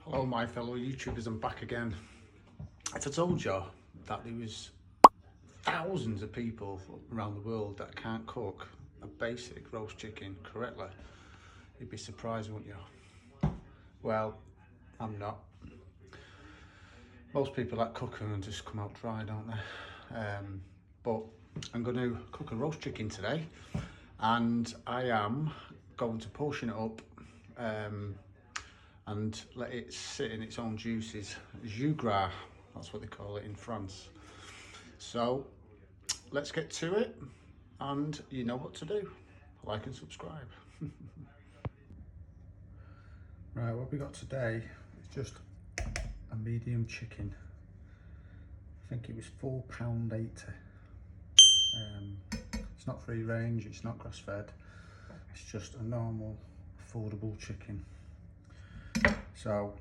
Hello my fellow YouTubers, I'm back again. If I told you that there was thousands of people around the world that can't cook a basic roast chicken correctly, you'd be surprised, wouldn't you? Well, I'm not. Most people that cook and just come out dry, don't they? But I'm going to cook a roast chicken today, and I am going to portion it up and let it sit in its own juices. Jus gras, that's what they call it in France. So let's get to it, and you know what to do. Like and subscribe. Right, what we got today is just a medium chicken. I think it was £4.80. It's not free range, it's not grass fed, it's just a normal affordable chicken. So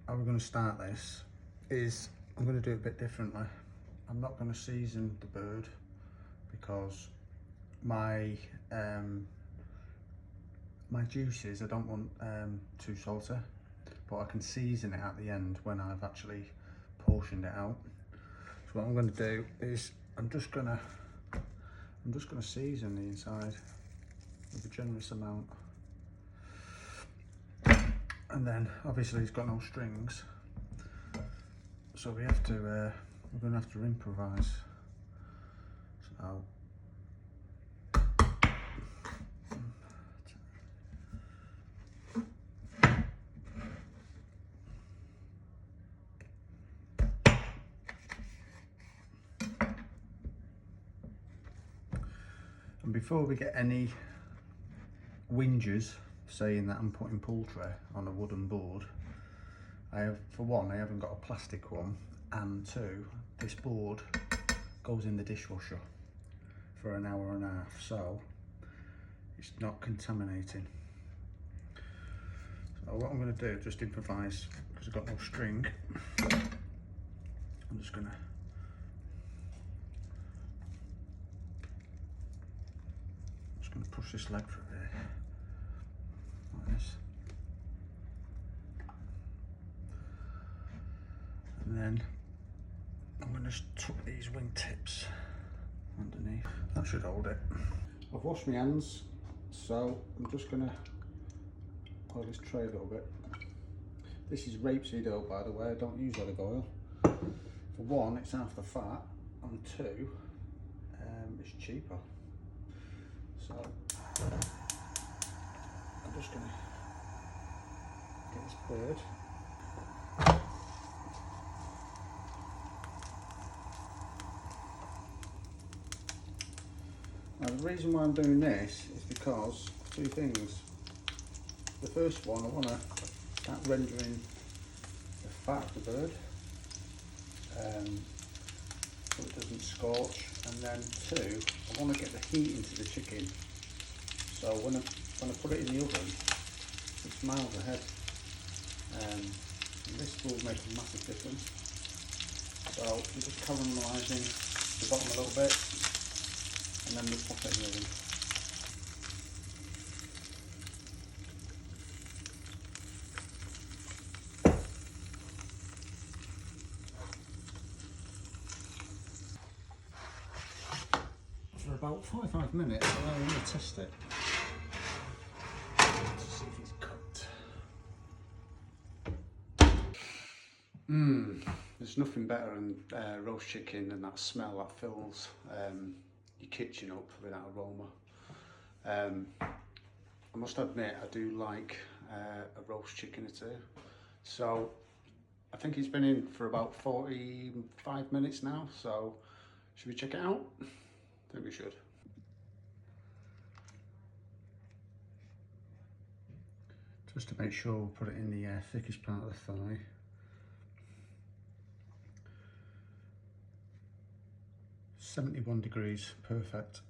how we're going to start this is I'm going to do it a bit differently. I'm not going to season the bird because my my juices, I don't want too salty, but I can season it at the end when I've actually portioned it out. So what I'm going to do is I'm just going to season the inside with a generous amount. And then obviously it's got no strings, so we have to we're going to have to improvise. So and before we get any whingers saying that I'm putting poultry on a wooden board, for one, I haven't got a plastic one, and two, this board goes in the dishwasher for an hour and a half, so it's not contaminating. So what I'm going to do, just improvise, because I've got no string. I'm just going to push this leg through here, like this, and then I'm going to just tuck these wing tips underneath. That should hold it. I've washed my hands, so I'm just going to oil this tray a little bit. This is rapeseed oil, by the way. I don't use olive oil. For one, it's half the fat, and two, it's cheaper. So I'm just going to get this bird. Now the reason why I'm doing this is because two things. The first one, I want to start rendering the fat of the bird so it doesn't scorch, and then two, I want to get the heat into the chicken, so when I put it in the oven it's miles ahead, and this will make a massive difference. So we're just caramelising the bottom a little bit, and then we'll pop it in the oven. For about 45 minutes, I'm going to test it to see if it's cooked. There's nothing better than roast chicken than that smell that fills your kitchen up with that aroma. I must admit, I do like a roast chicken or two. So I think it's been in for about 45 minutes now, so should we check it out? I think we should. Just to make sure, we'll put it in the thickest part of the thigh. .71 degrees, perfect.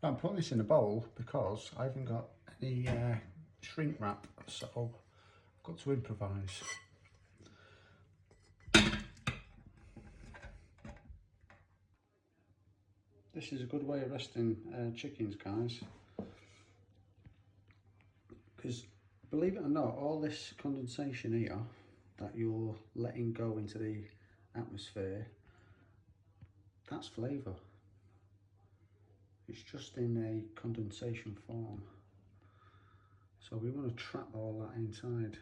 I'm putting this in a bowl because I haven't got any shrink wrap, so I've got to improvise. This is a good way of resting chickens, guys, because believe it or not, all this condensation here that you're letting go into the atmosphere, that's flavour. It's just in a condensation form. So we want to trap all that inside.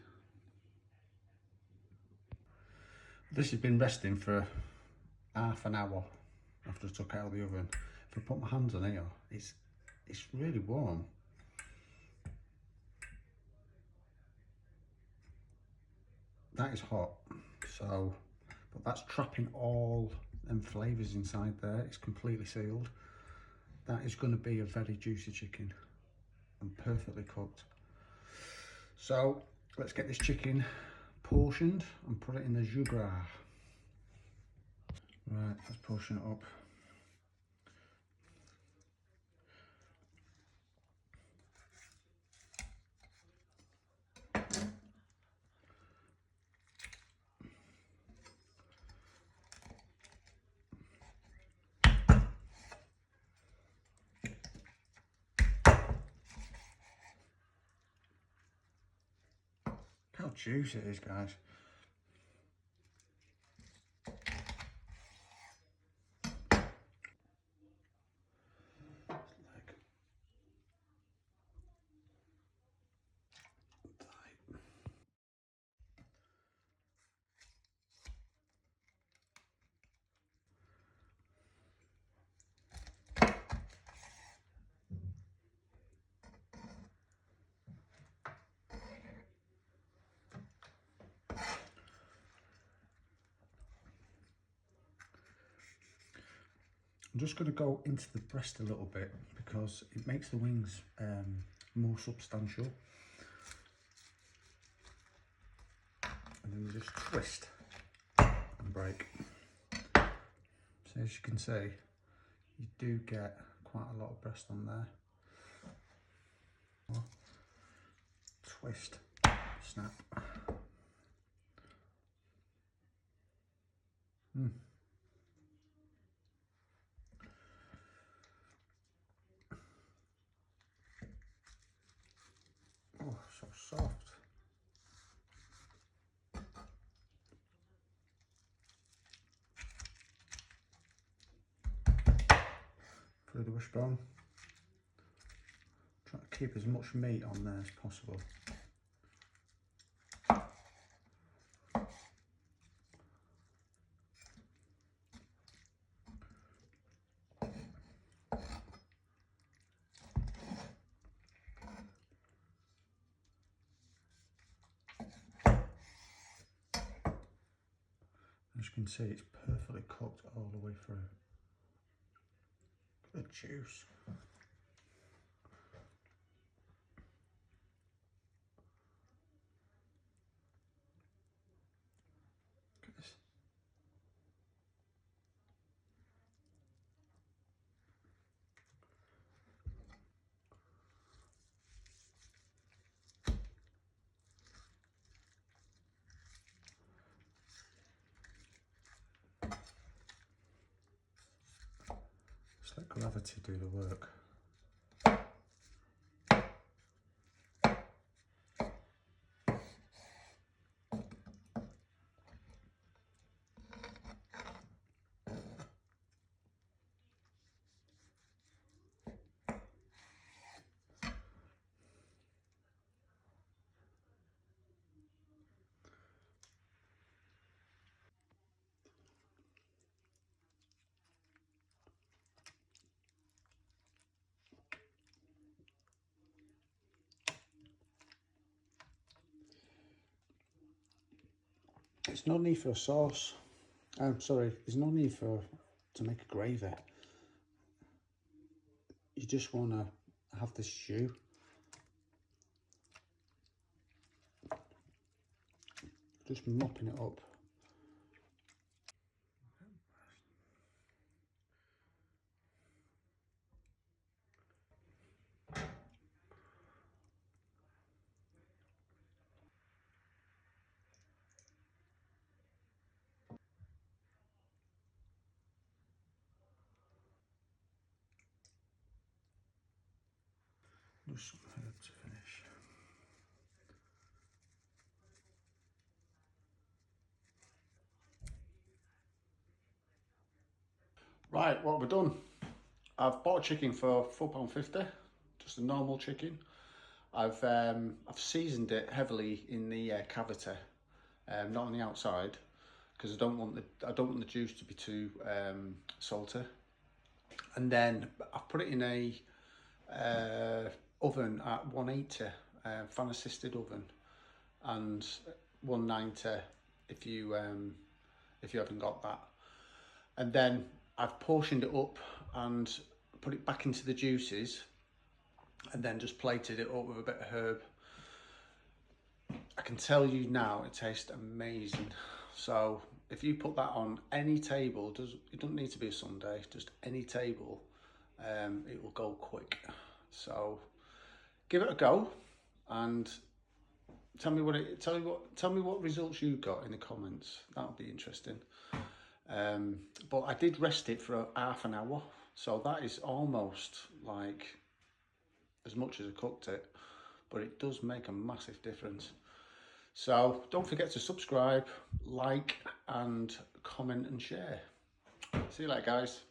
This has been resting for half an hour after I took it out of the oven. If I put my hands on here, it's really warm. That is hot, so, but that's trapping all them flavours inside there. It's completely sealed. That is going to be a very juicy chicken and perfectly cooked. So let's get this chicken portioned and put it in the jus gras. Right, let's portion it up. How juicy it is, guys. I'm just going to go into the breast a little bit because it makes the wings more substantial. And then we just twist and break. So as you can see, you do get quite a lot of breast on there. Twist, snap. Oh, so soft. Through the wishbone. Try to keep as much meat on there as possible. As you can see, it's perfectly cooked all the way through. Look at the juice. Look at this. Just let gravity do the work. There's no need for a sauce. Sorry, there's no need to make a gravy. You just want to have the stew. Just mopping it up. Just some herb to finish. Right, what have we done? I've bought a chicken for £4.50, just a normal chicken. I've seasoned it heavily in the cavity, not on the outside, because I don't want the juice to be too salty. And then I've put it in a oven at 180, fan assisted oven, and 190 if you haven't got that. And then I've portioned it up and put it back into the juices, and then just plated it up with a bit of herb. I can tell you now, it tastes amazing. So if you put that on any table, it doesn't need to be a Sunday, just any table, it will go quick. So give it a go and tell me what results you got in the comments. That would be interesting. But I did rest it for half an hour, so that is almost like as much as I cooked it, but it does make a massive difference. So don't forget to subscribe, like and comment and share. See you later, guys.